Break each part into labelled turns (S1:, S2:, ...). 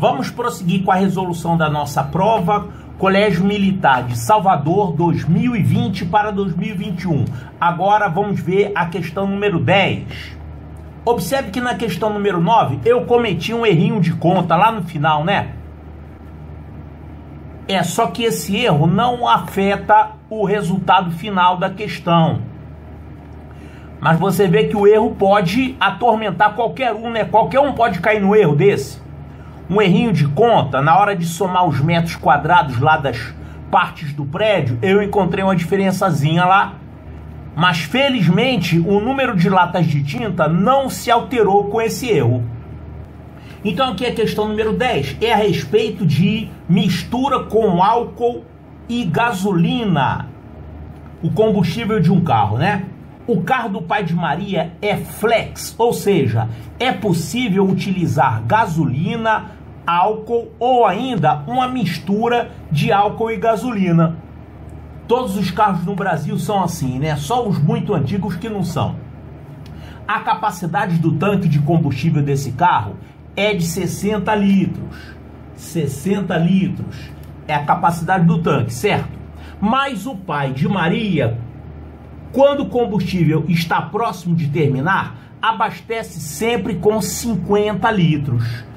S1: Vamos prosseguir com a resolução da nossa prova, Colégio Militar de Salvador 2020 para 2021. Agora vamos ver a questão número 10. Observe que na questão número 9 eu cometi um errinho de conta lá no final, né? Só que esse erro não afeta o resultado final da questão. Mas você vê que o erro pode atormentar qualquer um, né? Qualquer um pode cair no erro desse. Um errinho de conta, na hora de somar os metros quadrados lá das partes do prédio, eu encontrei uma diferençazinha lá. Mas felizmente o número de latas de tinta não se alterou com esse erro. Então aqui a questão número 10 é a respeito de mistura com álcool e gasolina. O combustível de um carro, né? O carro do pai de Maria é flex, ou seja, é possível utilizar gasolina, álcool ou ainda uma mistura de álcool e gasolina. Todos os carros no Brasil são assim, né? Só os muito antigos que não são. A capacidade do tanque de combustível desse carro é de 60 litros. 60 litros é a capacidade do tanque, certo? Mas o pai de Maria, quando o combustível está próximo de terminar, abastece sempre com 50 litros.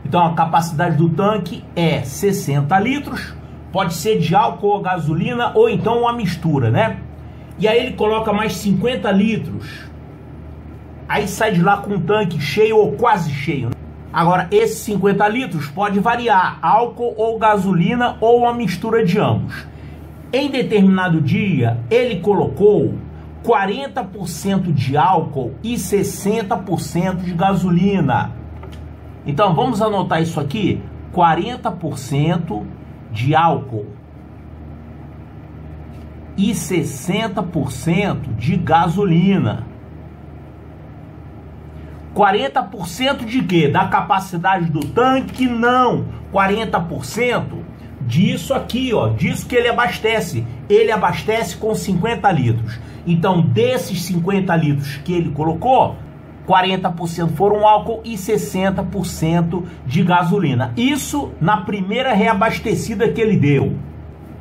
S1: Então a capacidade do tanque é 60 litros, pode ser de álcool ou gasolina ou então uma mistura, né? E aí ele coloca mais 50 litros. Aí sai de lá com um tanque cheio ou quase cheio. Agora, esses 50 litros pode variar, álcool ou gasolina ou uma mistura de ambos. Em determinado dia, ele colocou 40% de álcool e 60% de gasolina. Então, vamos anotar isso aqui, 40% de álcool e 60% de gasolina. 40% de quê? Da capacidade do tanque? Não. 40% disso aqui, ó, disso que ele abastece. Ele abastece com 50 litros. Então, desses 50 litros que ele colocou, 40% foram álcool e 60% de gasolina. Isso na primeira reabastecida que ele deu.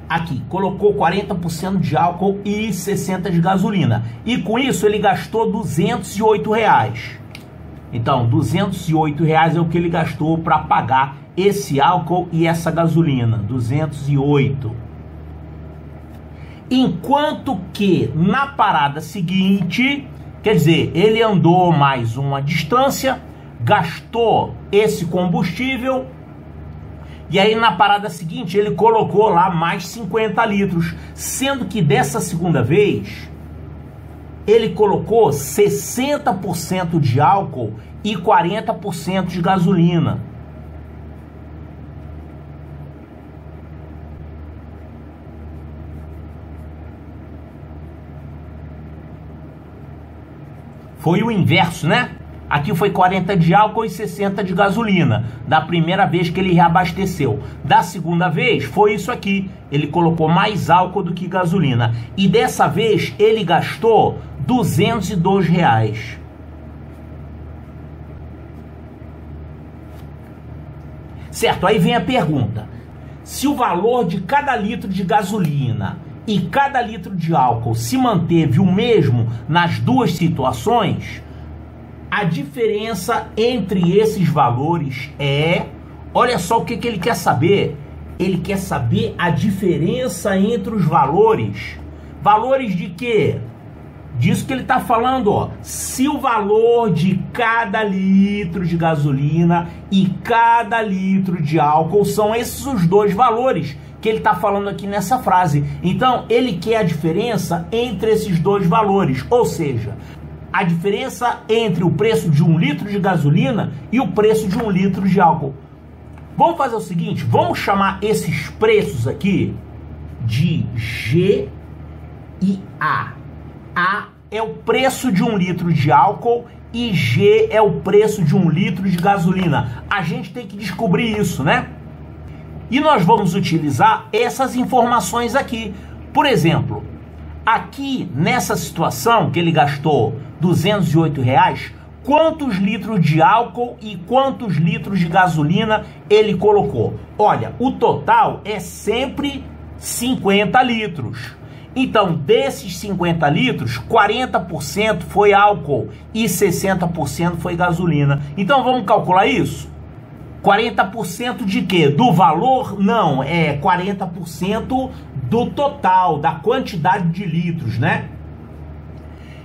S1: Aqui, colocou 40% de álcool e 60% de gasolina. E com isso ele gastou R$208. Então, R$208 é o que ele gastou para pagar esse álcool e essa gasolina. 208. Enquanto que na parada seguinte, quer dizer, ele andou mais uma distância, gastou esse combustível, e aí na parada seguinte ele colocou lá mais 50 litros, sendo que dessa segunda vez ele colocou 60% de álcool e 40% de gasolina. Foi o inverso, né? Aqui foi 40 de álcool e 60 de gasolina, da primeira vez que ele reabasteceu. Da segunda vez, foi isso aqui. Ele colocou mais álcool do que gasolina. E dessa vez, ele gastou R$202. Certo, aí vem a pergunta. Se o valor de cada litro de gasolina e cada litro de álcool se manteve o mesmo nas duas situações, a diferença entre esses valores é... Olha só o que ele quer saber. Ele quer saber a diferença entre os valores. Valores de quê? Disso que ele está falando, ó. Se o valor de cada litro de gasolina e cada litro de álcool são esses os dois valores que ele está falando aqui nessa frase. Então, ele quer a diferença entre esses dois valores. Ou seja, a diferença entre o preço de 1 litro de gasolina e o preço de 1 litro de álcool. Vamos fazer o seguinte, vamos chamar esses preços aqui de G e A. A é o preço de 1 litro de álcool e G é o preço de 1 litro de gasolina. A gente tem que descobrir isso, né? E nós vamos utilizar essas informações aqui. Por exemplo, aqui nessa situação que ele gastou R$208, quantos litros de álcool e quantos litros de gasolina ele colocou. Olha, o total é sempre 50 litros. Então, desses 50 litros, 40% foi álcool e 60% foi gasolina. Então, vamos calcular isso? 40% de quê? Do valor? Não, é 40% do total, da quantidade de litros, né?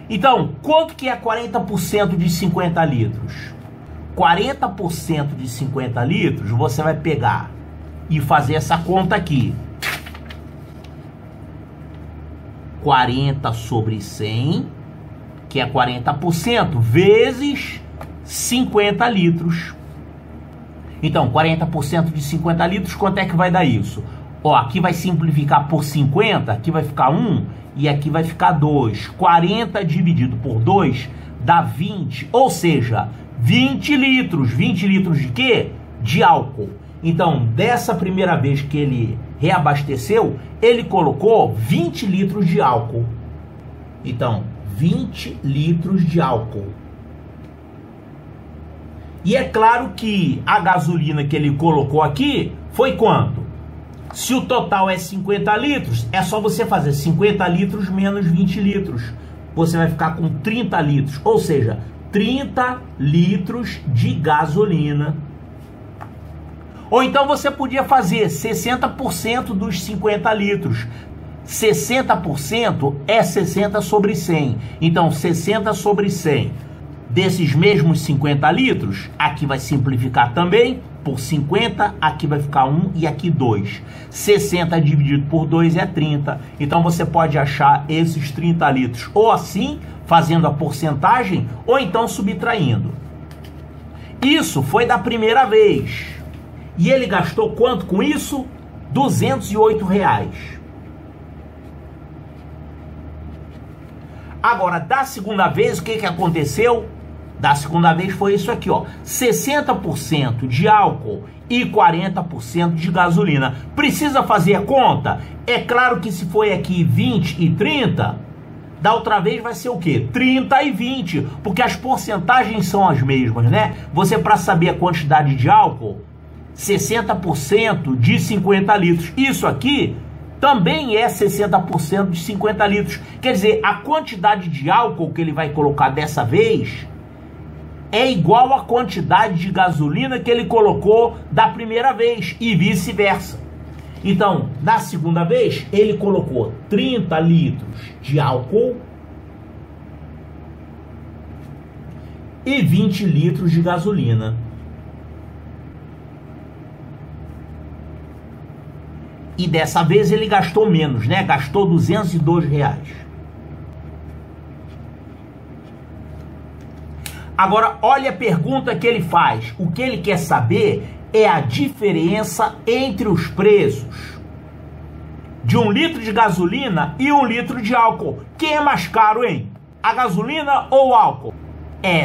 S1: Então, quanto que é 40% de 50 litros? 40% de 50 litros, você vai pegar e fazer essa conta aqui. 40 sobre 100, que é 40%, vezes 50 litros. Então, 40% de 50 litros, quanto é que vai dar isso? Ó, aqui vai simplificar por 50, aqui vai ficar 1 e aqui vai ficar 2. 40 dividido por 2 dá 20, ou seja, 20 litros. 20 litros de quê? De álcool. Então, dessa primeira vez que ele reabasteceu, ele colocou 20 litros de álcool. Então, 20 litros de álcool. E é claro que a gasolina que ele colocou aqui foi quanto? Se o total é 50 litros, é só você fazer 50 litros menos 20 litros. Você vai ficar com 30 litros, ou seja, 30 litros de gasolina. Ou então você podia fazer 60% dos 50 litros. 60% é 60 sobre 100. Então, 60 sobre 100 desses mesmos 50 litros, aqui vai simplificar também, por 50, aqui vai ficar 1 e aqui 2. 60 dividido por 2 é 30. Então, você pode achar esses 30 litros ou assim, fazendo a porcentagem, ou então subtraindo. Isso foi da primeira vez. E ele gastou quanto com isso? R$208. Agora, da segunda vez, o que aconteceu? Da segunda vez foi isso aqui, ó. 60% de álcool e 40% de gasolina. Precisa fazer a conta? É claro que se foi aqui 20 e 30, da outra vez vai ser o quê? 30 e 20, porque as porcentagens são as mesmas, né? Você, para saber a quantidade de álcool, 60% de 50 litros. Isso aqui também é 60% de 50 litros. Quer dizer, a quantidade de álcool que ele vai colocar dessa vez é igual à quantidade de gasolina que ele colocou da primeira vez e vice-versa. Então, na segunda vez, ele colocou 30 litros de álcool e 20 litros de gasolina. E dessa vez ele gastou menos, né? Gastou R$202. Agora, olha a pergunta que ele faz. O que ele quer saber é a diferença entre os preços de 1 litro de gasolina e 1 litro de álcool. Quem é mais caro, hein? A gasolina ou o álcool?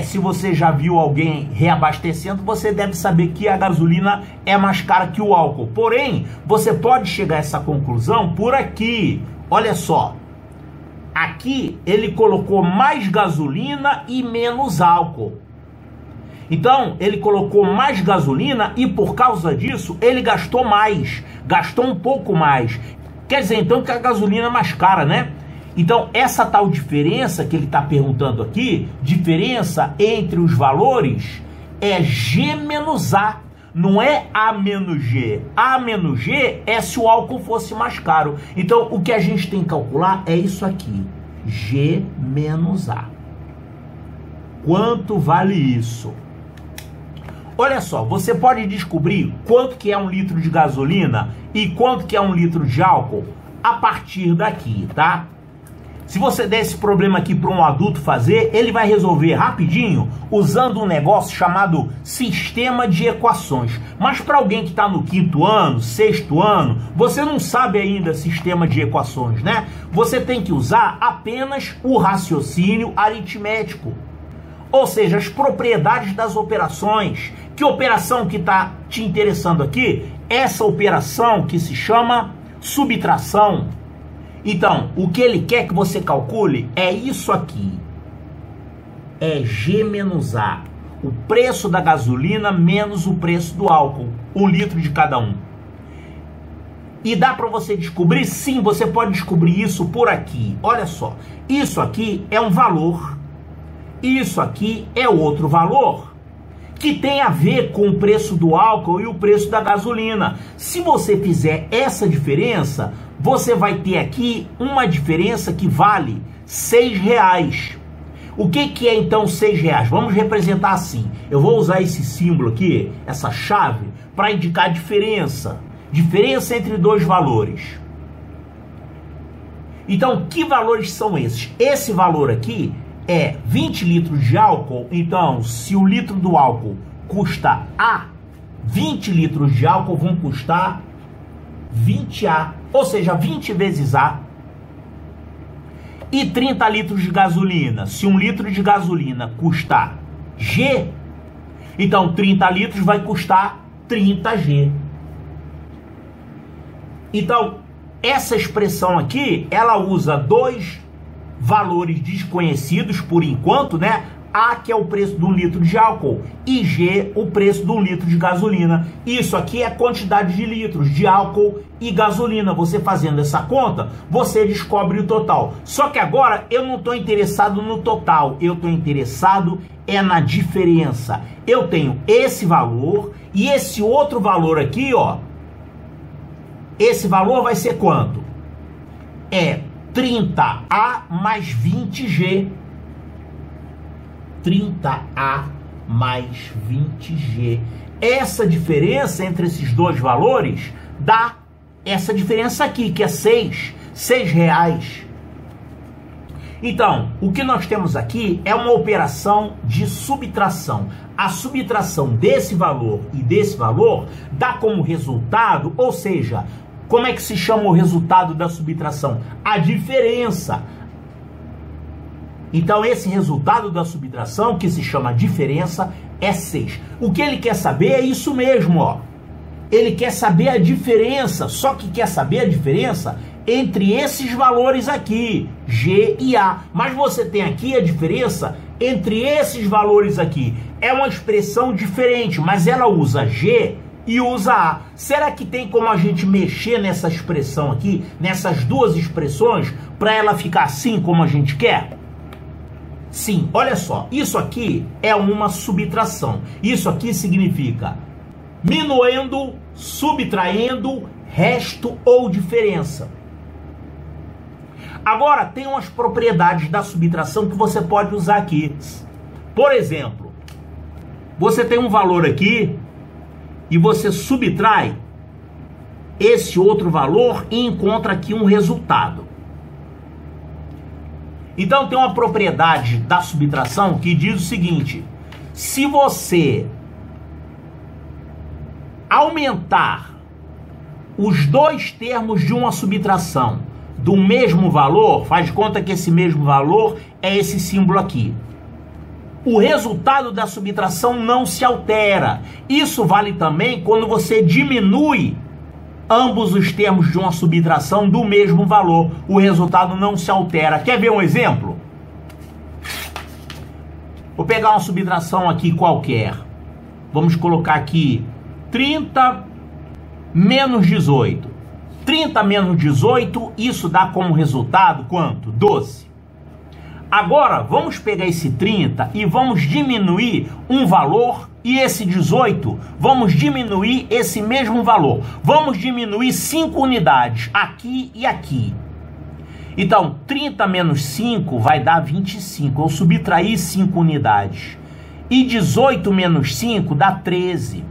S1: Se você já viu alguém reabastecendo, você deve saber que a gasolina é mais cara que o álcool. Porém, você pode chegar a essa conclusão por aqui. Olha só. Aqui ele colocou mais gasolina e menos álcool. Então, ele colocou mais gasolina e por causa disso, ele gastou mais. Gastou um pouco mais. Quer dizer, então, que a gasolina é mais cara, né? Então, essa tal diferença que ele está perguntando aqui, diferença entre os valores, é G menos A. Não é A menos G. A menos G é se o álcool fosse mais caro. Então, o que a gente tem que calcular é isso aqui. G menos A. Quanto vale isso? Olha só, você pode descobrir quanto que é 1 litro de gasolina e quanto que é 1 litro de álcool a partir daqui, tá? Se você der esse problema aqui para um adulto fazer, ele vai resolver rapidinho usando um negócio chamado sistema de equações. Mas para alguém que está no 5º ano, 6º ano, você não sabe ainda sistema de equações, né? Você tem que usar apenas o raciocínio aritmético. Ou seja, as propriedades das operações. Que operação que está te interessando aqui? Essa operação que se chama subtração. Então, o que ele quer que você calcule é isso aqui. é G menos A. O preço da gasolina menos o preço do álcool. 1 litro de cada um. E dá para você descobrir? Sim, você pode descobrir isso por aqui. Olha só. Isso aqui é um valor. Isso aqui é outro valor. Que tem a ver com o preço do álcool e o preço da gasolina. Se você fizer essa diferença, você vai ter aqui uma diferença que vale R$6. O que é então R$6? Vamos representar assim. Eu vou usar esse símbolo aqui, essa chave, para indicar a diferença. Diferença entre dois valores. Então, que valores são esses? Esse valor aqui é 20 litros de álcool. Então, se o litro do álcool custa A, 20 litros de álcool vão custar 20A. Ou seja, 20 vezes A. E 30 litros de gasolina. Se 1 litro de gasolina custar G, então 30 litros vai custar 30G. Então, essa expressão aqui, ela usa dois valores desconhecidos por enquanto, né? A, que é o preço de 1 litro de álcool, e G, o preço de 1 litro de gasolina. Isso aqui é a quantidade de litros de álcool e gasolina. Você fazendo essa conta, você descobre o total. Só que agora eu não estou interessado no total, eu estou interessado na diferença. Eu tenho esse valor e esse outro valor aqui, ó. Esse valor vai ser quanto? É 30A mais 20G. 30A mais 20G. Essa diferença entre esses dois valores dá essa diferença aqui, que é R$6. Então, o que nós temos aqui é uma operação de subtração. A subtração desse valor e desse valor dá como resultado, ou seja, como é que se chama o resultado da subtração? A diferença. Então, esse resultado da subtração, que se chama diferença, é 6. O que ele quer saber é isso mesmo, ó. Ele quer saber a diferença, só que quer saber a diferença entre esses valores aqui, G e A. Mas você tem aqui a diferença entre esses valores aqui. É uma expressão diferente, mas ela usa G e usa A. Será que tem como a gente mexer nessa expressão aqui, nessas duas expressões, para ela ficar assim como a gente quer? Sim, olha só, isso aqui é uma subtração. Isso aqui significa minuendo, subtraindo, resto ou diferença. Agora, tem umas propriedades da subtração que você pode usar aqui. Por exemplo, você tem um valor aqui e você subtrai esse outro valor e encontra aqui um resultado. Então tem uma propriedade da subtração que diz o seguinte: se você aumentar os dois termos de uma subtração do mesmo valor, faz de conta que esse mesmo valor é esse símbolo aqui, o resultado da subtração não se altera. Isso vale também quando você diminui ambos os termos de uma subtração do mesmo valor. O resultado não se altera. Quer ver um exemplo? Vou pegar uma subtração aqui qualquer. Vamos colocar aqui 30 menos 18. 30 menos 18, isso dá como resultado quanto? 12. Agora, vamos pegar esse 30 e vamos diminuir um valor e esse 18, vamos diminuir esse mesmo valor. Vamos diminuir 5 unidades, aqui e aqui. Então, 30 menos 5 vai dar 25. Eu subtraí 5 unidades. E 18 menos 5 dá 13.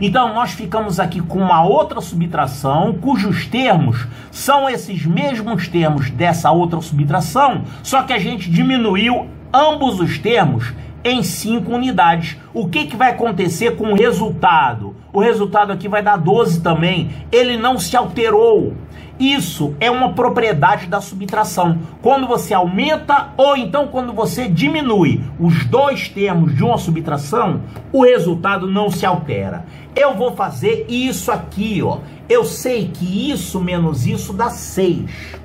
S1: Então, nós ficamos aqui com uma outra subtração, cujos termos são esses mesmos termos dessa outra subtração, só que a gente diminuiu ambos os termos em 5 unidades. O que vai acontecer com o resultado? O resultado aqui vai dar 12 também. Ele não se alterou. Isso é uma propriedade da subtração. Quando você aumenta ou então quando você diminui os dois termos de uma subtração, o resultado não se altera. Eu vou fazer isso aqui, ó. Eu sei que isso menos isso dá 6.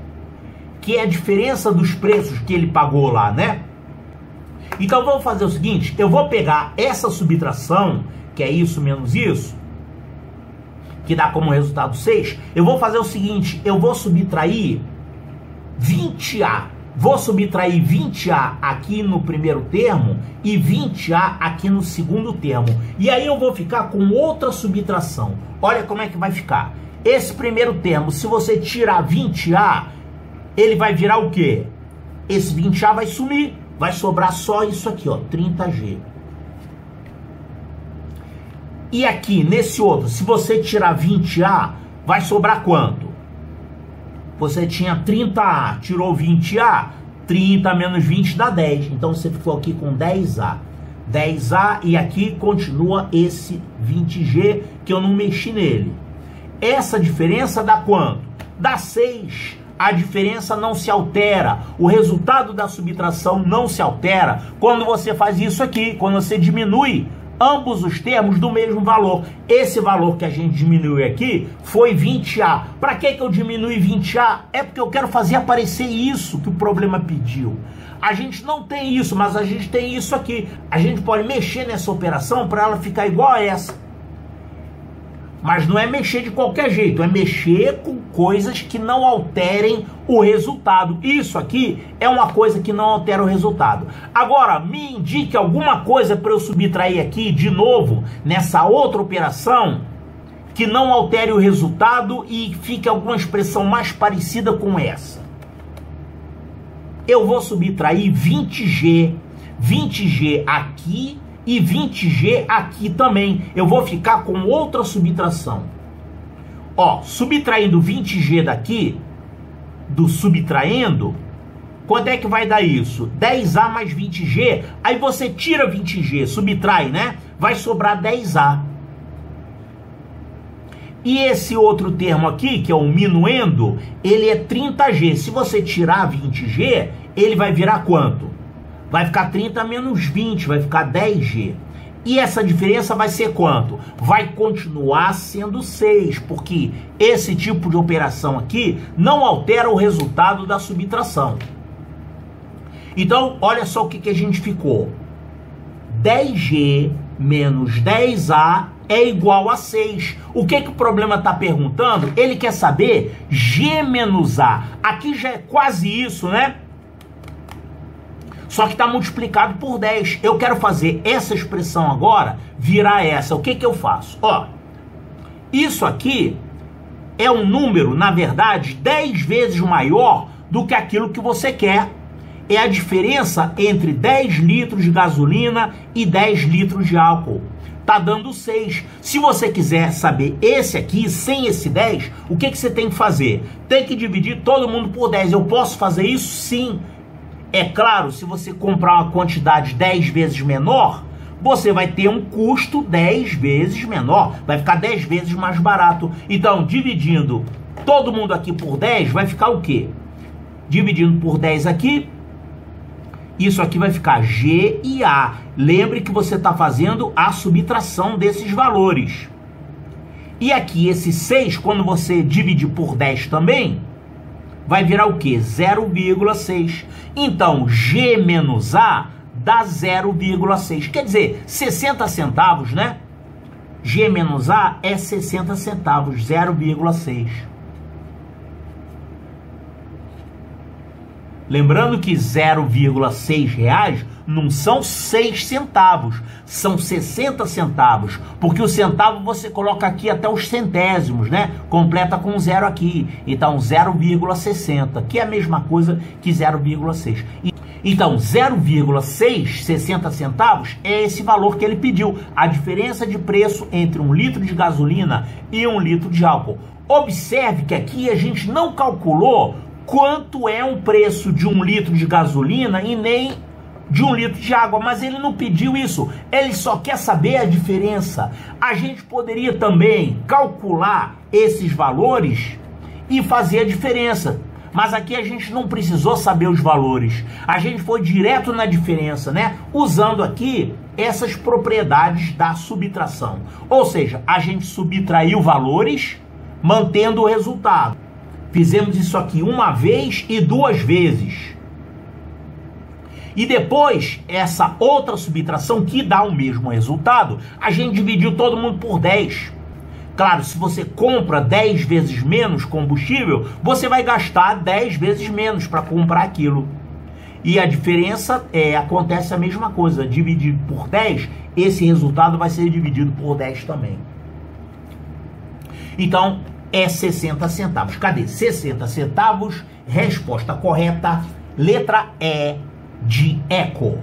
S1: que é a diferença dos preços que ele pagou lá, né? Então vamos fazer o seguinte, eu vou pegar essa subtração, que é isso menos isso, que dá como resultado 6, eu vou fazer o seguinte, eu vou subtrair 20A. Vou subtrair 20A aqui no primeiro termo e 20A aqui no segundo termo. E aí eu vou ficar com outra subtração. Olha como é que vai ficar. Esse primeiro termo, se você tirar 20A, ele vai virar o quê? Esse 20A vai sumir. Vai sobrar só isso aqui, ó, 30G. E aqui, nesse outro, se você tirar 20A, vai sobrar quanto? Você tinha 30A, tirou 20A, 30 menos 20 dá 10. Então você ficou aqui com 10A. 10A e aqui continua esse 20G que eu não mexi nele. Essa diferença dá quanto? Dá 6. A diferença não se altera. O resultado da subtração não se altera quando você faz isso aqui, quando você diminui ambos os termos do mesmo valor. Esse valor que a gente diminuiu aqui foi 20A. Para que eu diminui 20A? É porque eu quero fazer aparecer isso que o problema pediu. A gente não tem isso, mas a gente tem isso aqui. A gente pode mexer nessa operação para ela ficar igual a essa. Mas não é mexer de qualquer jeito, é mexer com coisas que não alterem o resultado. Isso aqui é uma coisa que não altera o resultado. Agora, me indique alguma coisa para eu subtrair aqui de novo, nessa outra operação, que não altere o resultado e fique alguma expressão mais parecida com essa. Eu vou subtrair 20G. 20G aqui e 20G aqui também. Eu vou ficar com outra subtração. Ó, subtraindo 20G daqui, do subtraindo, quanto é que vai dar isso? 10A mais 20G, aí você tira 20G, subtrai, né? Vai sobrar 10A. E esse outro termo aqui, que é o minuendo, ele é 30G. Se você tirar 20G, ele vai virar quanto? Vai ficar 30 menos 20, vai ficar 10G. E essa diferença vai ser quanto? Vai continuar sendo 6, porque esse tipo de operação aqui não altera o resultado da subtração. Então, olha só o que a gente ficou. 10G menos 10A é igual a 6. O que o problema está perguntando? Ele quer saber G menos A. Aqui já é quase isso, né? Só que está multiplicado por 10. Eu quero fazer essa expressão agora virar essa. O que eu faço? Ó, isso aqui é um número, na verdade, 10 vezes maior do que aquilo que você quer. É a diferença entre 10 litros de gasolina e 10 litros de álcool. Tá dando 6. Se você quiser saber esse aqui, sem esse 10, o que você tem que fazer? Tem que dividir todo mundo por 10. Eu posso fazer isso? Sim. É claro, se você comprar uma quantidade 10 vezes menor, você vai ter um custo 10 vezes menor. Vai ficar 10 vezes mais barato. Então, dividindo todo mundo aqui por 10, vai ficar o quê? Dividindo por 10 aqui, isso aqui vai ficar G e A. Lembre que você está fazendo a subtração desses valores. E aqui, esse 6, quando você dividir por 10 também, vai virar o quê? 0,6. Então, G menos A dá 0,6. Quer dizer, 60 centavos, né? G menos A é 60 centavos, 0,6. Lembrando que 0,6 reais não são 6 centavos, são 60 centavos, porque o centavo você coloca aqui até os centésimos, né? Completa com 0 aqui, então 0,60, que é a mesma coisa que 0,6. Então 0,6, 60 centavos, é esse valor que ele pediu, a diferença de preço entre 1 litro de gasolina e 1 litro de álcool. Observe que aqui a gente não calculou quanto é um preço de 1 litro de gasolina e nem de 1 litro de água, mas ele não pediu isso, ele só quer saber a diferença. A gente poderia também calcular esses valores e fazer a diferença, mas aqui a gente não precisou saber os valores, a gente foi direto na diferença, né? Usando aqui essas propriedades da subtração, ou seja, a gente subtraiu valores mantendo o resultado. Fizemos isso aqui uma vez e duas vezes. E depois, essa outra subtração que dá o mesmo resultado, a gente dividiu todo mundo por 10. Claro, se você compra 10 vezes menos combustível, você vai gastar 10 vezes menos para comprar aquilo. E a diferença acontece a mesma coisa. Dividido por 10, esse resultado vai ser dividido por 10 também. Então, é 60 centavos. Cadê? 60 centavos, resposta correta, letra E de eco.